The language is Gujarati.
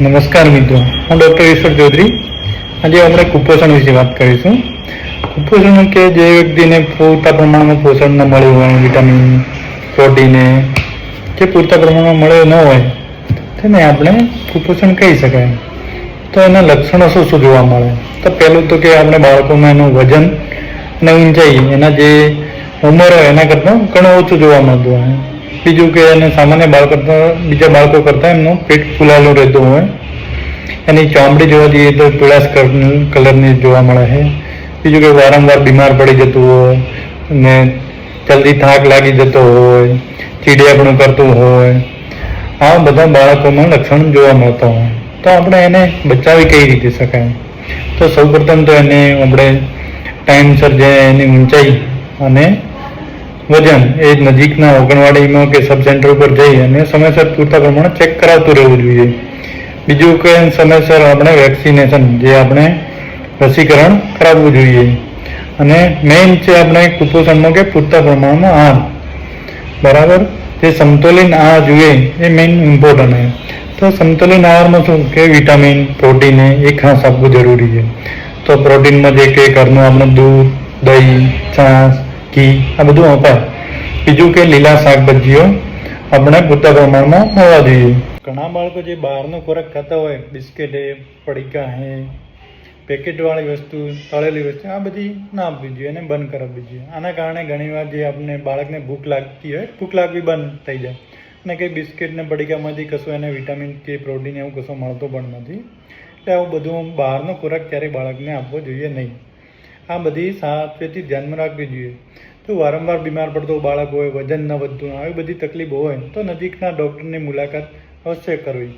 નમસ્કાર મિત્રો, હું ડૉક્ટર ઈશ્વર ચૌધરી. આજે આપણે કુપોષણ વિશે વાત કરીશું. કુપોષણ કે જે વ્યક્તિને પૂરતા પ્રમાણમાં પોષણ ન મળ્યું હોય, વિટામિન, પ્રોટીન કે પૂરતા પ્રમાણમાં મળ્યું ન હોય તેને આપણે કુપોષણ કહી શકાય. તો એના લક્ષણો શું શું જોવા મળે? તો પહેલું તો કે આપણે બાળકોમાં એનું વજન અને ઊંચાઈ એના જે ઉંમર હોય એના કરતાં ઘણું ઓછું જોવા મળતું હોય. બીજું કે એને સામાન્ય બાળક કરતાં બીજા બાળકો કરતાં એમનું પેટ ફૂલાયેલું રહેતું હોય. એની ચામડી જોવા જઈએ તો પીળાશ કલરની જોવા મળે છે. બીજું કે વારંવાર બીમાર પડી જતું હોય ને જલ્દી થાક લાગી જતો હોય, ચીડિયાપણું કરતું હોય, આ બધા બાળકોમાં લક્ષણ જોવા મળતા હોય. તો આપણે એને બચાવી કઈ રીતે શકાય? તો સૌપ્રથમ તો એને આપણે ટાઈમસર જે એની ઊંચાઈ અને વજન એ નજીકના આંગણવાડીમાં કે સબ સેન્ટર ઉપર જઈ અને સમયસર પૂરતા પ્રમાણે ચેક કરાવતું રહેવું જોઈએ. બીજું કે સમયસર આપણે વેક્સિનેશન જે આપણે રસીકરણ કરાવવું જોઈએ. અને મેઇન છે આપણે કુપોષણમાં કે પૂરતા પ્રમાણમાં આહાર, બરાબર, જે સમતોલિત આહાર જોઈએ એ મેઇન ઇમ્પોર્ટન્ટ છે. તો સમતોલિત આહારમાં શું કે વિટામિન, પ્રોટીન એ ખાસ આપવું જરૂરી છે. તો પ્રોટીનમાં જે કે ઘરનું આપણે દૂધ, દહીં, છાશ, ઘી આ બધું અપાય. બીજું કે લીલા શાકભાજીઓ આપણે પૂરતા પ્રમાણમાં મળવા જોઈએ. ઘણા બાળકો જે બહારનો ખોરાક ખાતા હોય, બિસ્કિટ હે, પડીકા હે, પેકેટવાળી વસ્તુ, તળેલી વસ્તુ, આ બધી ના આપવી જોઈએ અને બંધ કરાવવી જોઈએ. આના કારણે ઘણીવાર જે આપણે બાળકને ભૂખ લાગતી હોય, ભૂખ લાગવી બંધ થઈ જાય અને કંઈ બિસ્કિટ ને પડીકામાંથી કશું એને વિટામિન કે પ્રોટીન એવું કશું મળતો પણ નથી. એટલે આવું બધું બહારનો ખોરાક ક્યારેય બાળકને આપવો જોઈએ નહીં. આ બધી સાવચેતી ધ્યાનમાં રાખવી જોઈએ. તો વારંવાર બીમાર પડતો બાળક હોય, વજન ન વધતું, આવી બધી તકલીફો હોય તો નજીકના ડૉક્ટરની મુલાકાત અવશ્ય કરવી.